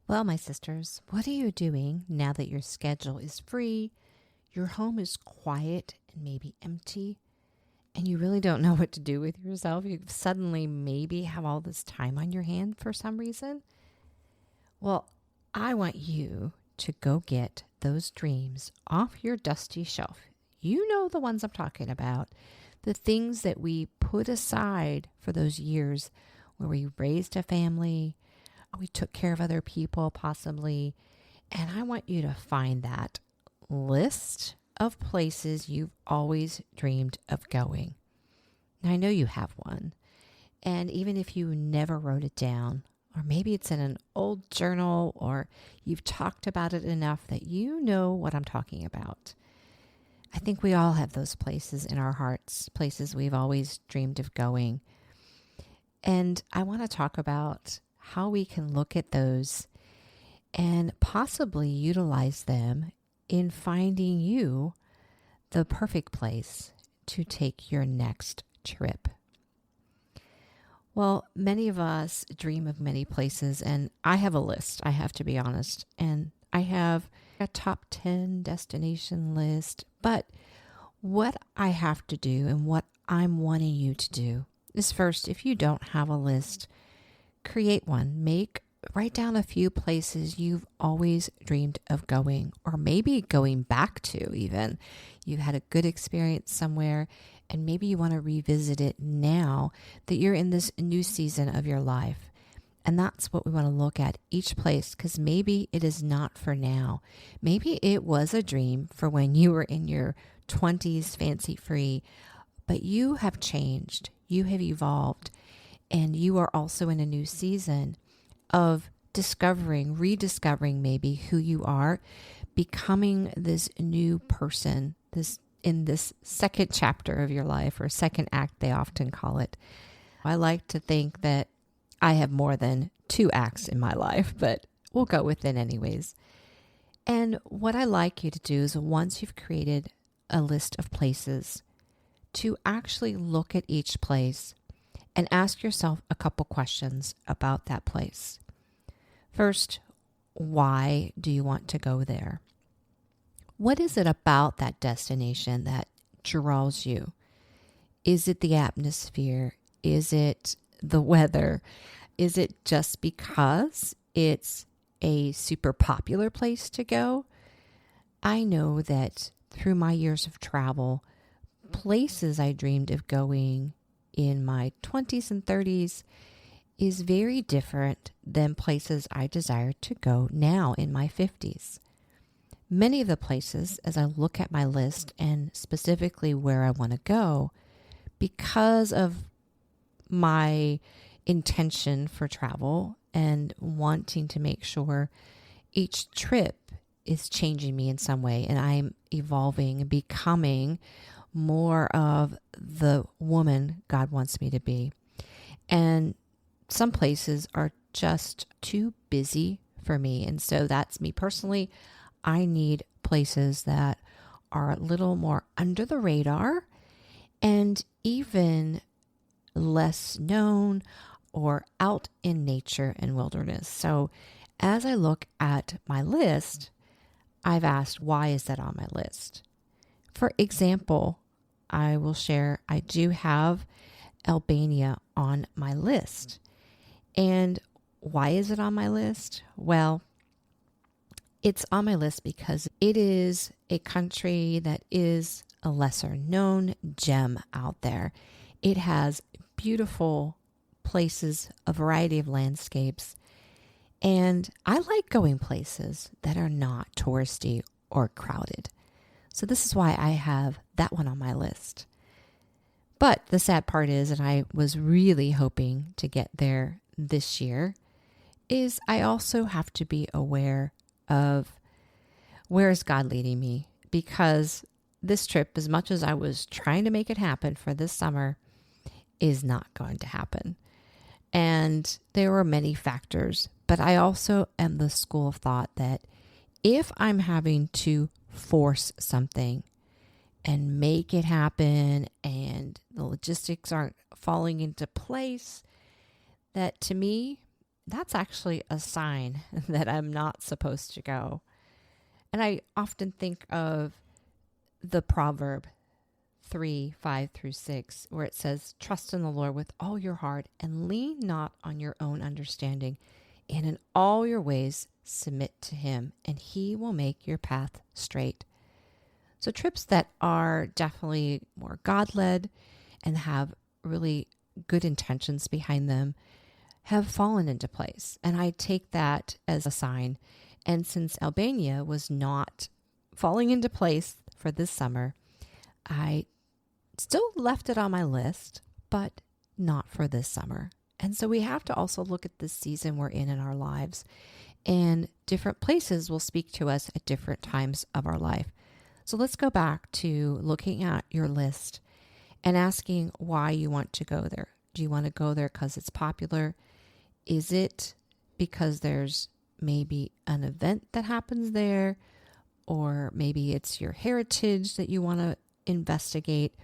Well, my sisters, what are you doing now that your schedule is free, your home is quiet and maybe empty, and you really don't know what to do with yourself? You suddenly maybe have all this time on your hand for some reason. Well, I want you to go get those dreams off your dusty shelf. You know the ones I'm talking about. The things that we put aside for those years where we raised a family, we took care of other people possibly. And I want you to find that list of places you've always dreamed of going. Now, I know you have one. And even if you never wrote it down, or maybe it's in an old journal, or you've talked about it enough that you know what I'm talking about. I think we all have those places in our hearts, places we've always dreamed of going. And I want to talk about how we can look at those and possibly utilize them in finding you the perfect place to take your next trip. Well, many of us dream of many places, and I have a list, I have to be honest, and I have a top 10 destination list, but what I have to do and what I'm wanting you to do is first, if you don't have a list, create one. Write down a few places you've always dreamed of going, or maybe going back to even. You had a good experience somewhere, and maybe you want to revisit it now that you're in this new season of your life. And that's what we want to look at each place, because maybe it is not for now. Maybe it was a dream for when you were in your 20s, fancy free, but you have changed, you have evolved, and you are also in a new season of rediscovering maybe who you are, becoming this new person, in this second chapter of your life, or second act, they often call it. I like to think that I have more than 2 acts in my life, but we'll go with it anyways. And what I like you to do is, once you've created a list of places, to actually look at each place and ask yourself a couple questions about that place. First, why do you want to go there? What is it about that destination that draws you? Is it the atmosphere? Is it the weather? Is it just because it's a super popular place to go? I know that through my years of travel, places I dreamed of going in my 20s and 30s is very different than places I desire to go now in my 50s. Many of the places, as I look at my list and specifically where I want to go, because of my intention for travel and wanting to make sure each trip is changing me in some way, and I'm evolving and becoming more of the woman God wants me to be. And some places are just too busy for me. And so that's me personally. I need places that are a little more under the radar and even less known, or out in nature and wilderness. So as I look at my list, I've asked, why is that on my list? For example, I will share, I do have Albania on my list. And why is it on my list? Well, it's on my list because it is a country that is a lesser known gem out there. It has beautiful places, a variety of landscapes, and I like going places that are not touristy or crowded. So this is why I have that one on my list. But the sad part is, and I was really hoping to get there this year, is I also have to be aware of where is God leading me, because this trip, as much as I was trying to make it happen for this summer, is not going to happen. And there were many factors, but I also am the school of thought that if I'm having to force something and make it happen and the logistics aren't falling into place, that to me, that's actually a sign that I'm not supposed to go. And I often think of the proverb 3:5-6, where it says, "Trust in the Lord with all your heart and lean not on your own understanding. And in all your ways submit to him, and he will make your path straight." So trips that are definitely more God-led and have really good intentions behind them have fallen into place. And I take that as a sign. And since Albania was not falling into place for this summer, I still left it on my list, but not for this summer. And so we have to also look at the season we're in our lives, and different places will speak to us at different times of our life. So let's go back to looking at your list and asking why you want to go there. Do you want to go there because it's popular? Is it because there's maybe an event that happens there? Or maybe it's your heritage that you want to investigate.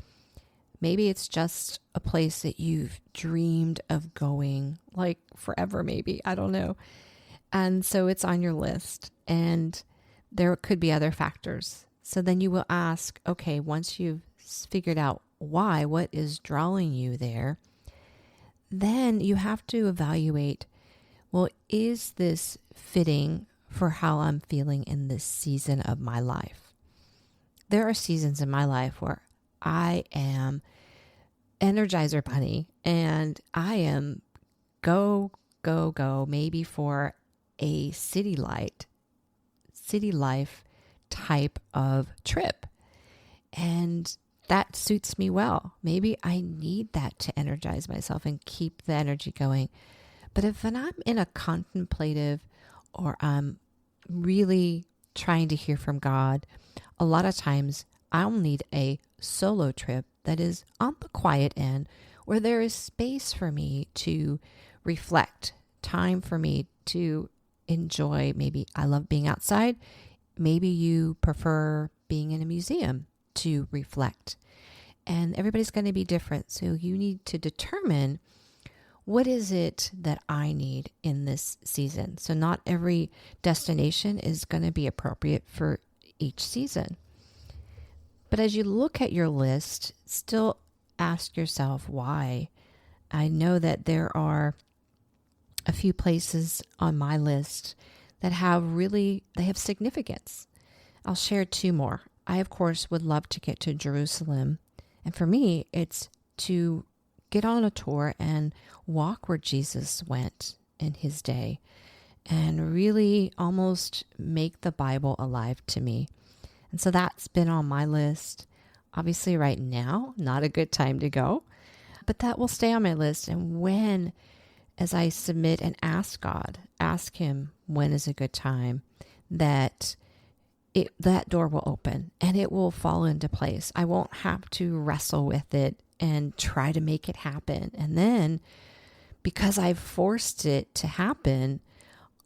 Maybe it's just a place that you've dreamed of going, like forever, maybe. I don't know. And so it's on your list. And there could be other factors. So then you will ask, okay, once you've figured out why, what is drawing you there, then you have to evaluate, well, is this fitting for how I'm feeling in this season of my life? There are seasons in my life where I am Energizer Bunny and I am go, go, go, maybe for a city life type of trip. And that suits me well. Maybe I need that to energize myself and keep the energy going. But if I'm in a contemplative or I'm really trying to hear from God, a lot of times I'll need a solo trip that is on the quiet end, where there is space for me to reflect, time for me to enjoy. Maybe I love being outside. Maybe you prefer being in a museum to reflect. And everybody's going to be different. So you need to determine, what is it that I need in this season? So not every destination is going to be appropriate for each season. But as you look at your list, still ask yourself why. I know that there are a few places on my list that they have significance. I'll share two more. I, of course, would love to get to Jerusalem. And for me, it's to get on a tour and walk where Jesus went in his day and really almost make the Bible alive to me. And so that's been on my list. Obviously, right now, not a good time to go, but that will stay on my list. And as I submit and ask God, ask him when is a good time, that door will open and it will fall into place. I won't have to wrestle with it and try to make it happen. And then because I've forced it to happen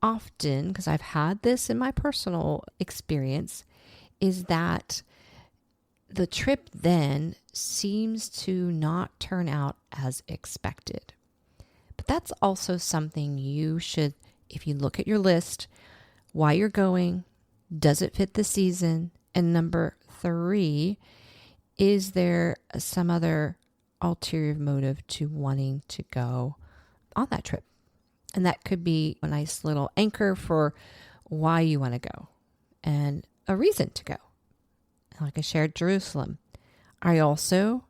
often, because I've had this in my personal experience, is that the trip then seems to not turn out as expected. But that's also something you should, if you look at your list, why you're going, does it fit the season? And number 3, is there some other ulterior motive to wanting to go on that trip? And that could be a nice little anchor for why you want to go and a reason to go. Like I shared, Jerusalem. I also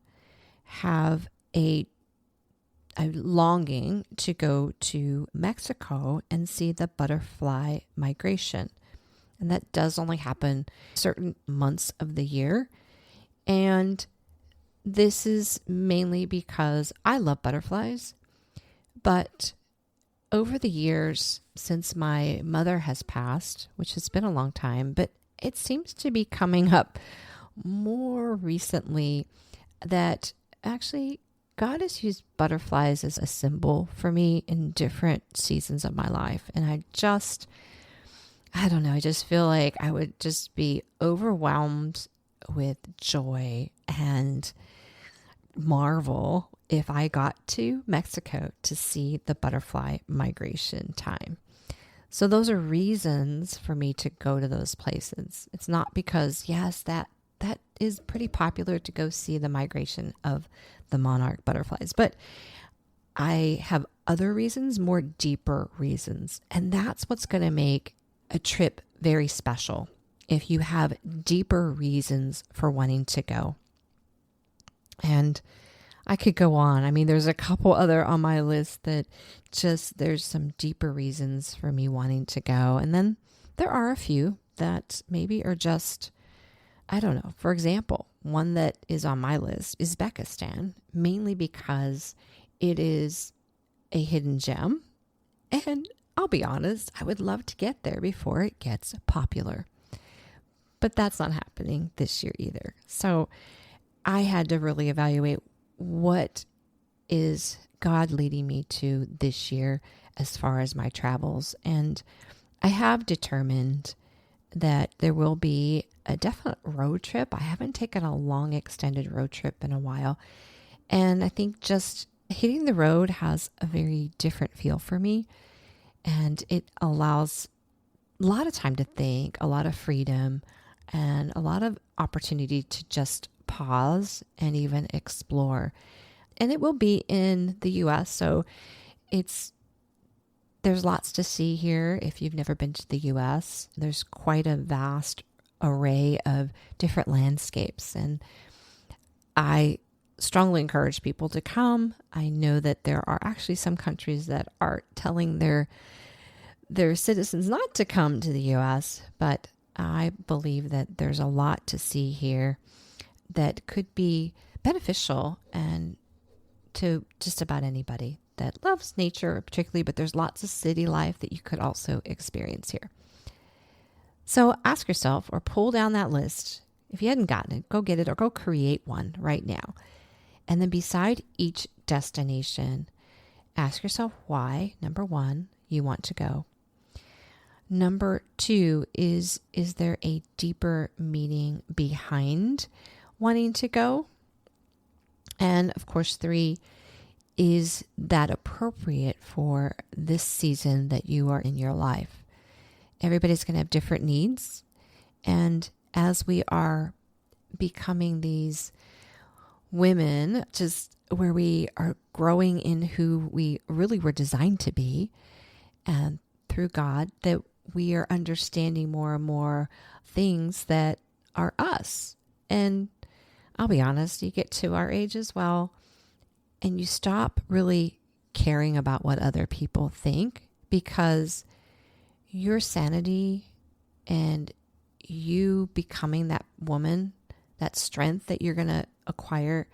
have a longing to go to Mexico and see the butterfly migration. And that does only happen certain months of the year. And this is mainly because I love butterflies. But over the years, since my mother has passed, which has been a long time, but it seems to be coming up more recently that actually God has used butterflies as a symbol for me in different seasons of my life. And I just feel like I would just be overwhelmed with joy and marvel if I got to Mexico to see the butterfly migration time. So those are reasons for me to go to those places. It's not because, yes, that is pretty popular to go see the migration of the monarch butterflies, but I have other reasons, more deeper reasons. And that's what's going to make a trip very special if you have deeper reasons for wanting to go. And I could go on. I mean, there's a couple other on my list that there's some deeper reasons for me wanting to go. And then there are a few that maybe are just, I don't know. For example, one that is on my list is Uzbekistan, mainly because it is a hidden gem. And I'll be honest, I would love to get there before it gets popular. But that's not happening this year either. So I had to really evaluate, what is God leading me to this year as far as my travels? And I have determined that there will be a definite road trip. I haven't taken a long extended road trip in a while. And I think just hitting the road has a very different feel for me. And it allows a lot of time to think, a lot of freedom, and a lot of opportunity to just pause and even explore. And it will be in the US, so there's lots to see here. If you've never been to the US, there's quite a vast array of different landscapes, and I strongly encourage people to come. I know that there are actually some countries that are telling their citizens not to come to the US, but I believe that there's a lot to see here that could be beneficial and to just about anybody that loves nature particularly, but there's lots of city life that you could also experience here. So ask yourself, or pull down that list. If you hadn't gotten it, go get it or go create one right now. And then beside each destination, ask yourself why, number one, you want to go. Number two, is there a deeper meaning behind wanting to go? And of course, three, is that appropriate for this season that you are in your life? Everybody's going to have different needs. And as we are becoming these women, just where we are growing in who we really were designed to be, and through God, that we are understanding more and more things that are us. And I'll be honest, you get to our age as well, and you stop really caring about what other people think, because your sanity and you becoming that woman, that strength that you're going to acquire,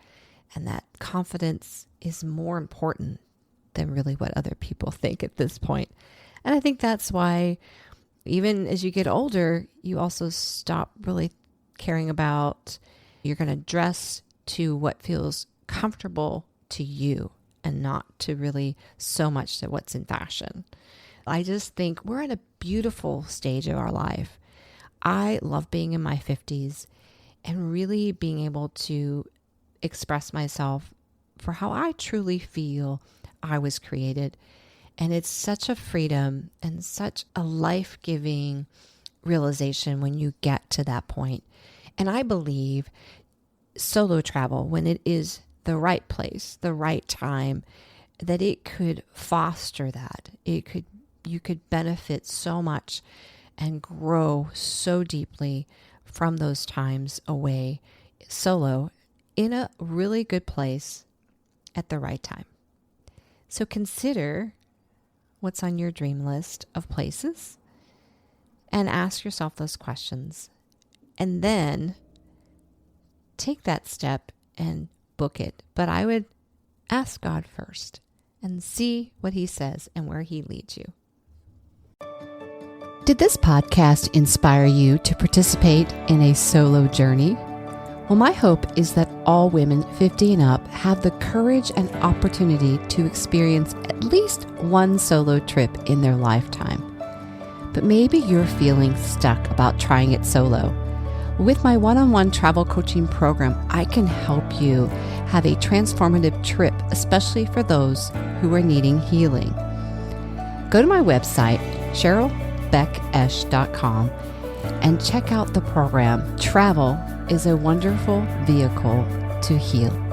and that confidence is more important than really what other people think at this point. And I think that's why even as you get older, you also stop really caring about, you're going to dress to what feels comfortable to you and not to really so much to what's in fashion. I just think we're at a beautiful stage of our life. I love being in my 50s and really being able to express myself for how I truly feel I was created. And it's such a freedom and such a life-giving realization when you get to that point. And I believe solo travel, when it is the right place, the right time, that it could foster that. You could benefit so much and grow so deeply from those times away solo in a really good place at the right time. So consider what's on your dream list of places and ask yourself those questions. And then take that step and book it. But I would ask God first and see what He says and where He leads you. Did this podcast inspire you to participate in a solo journey? Well, my hope is that all women 50 and up have the courage and opportunity to experience at least one solo trip in their lifetime. But maybe you're feeling stuck about trying it solo. With my one-on-one travel coaching program, I can help you have a transformative trip, especially for those who are needing healing. Go to my website, CherylBeckEsch.com, and check out the program. Travel is a wonderful vehicle to heal.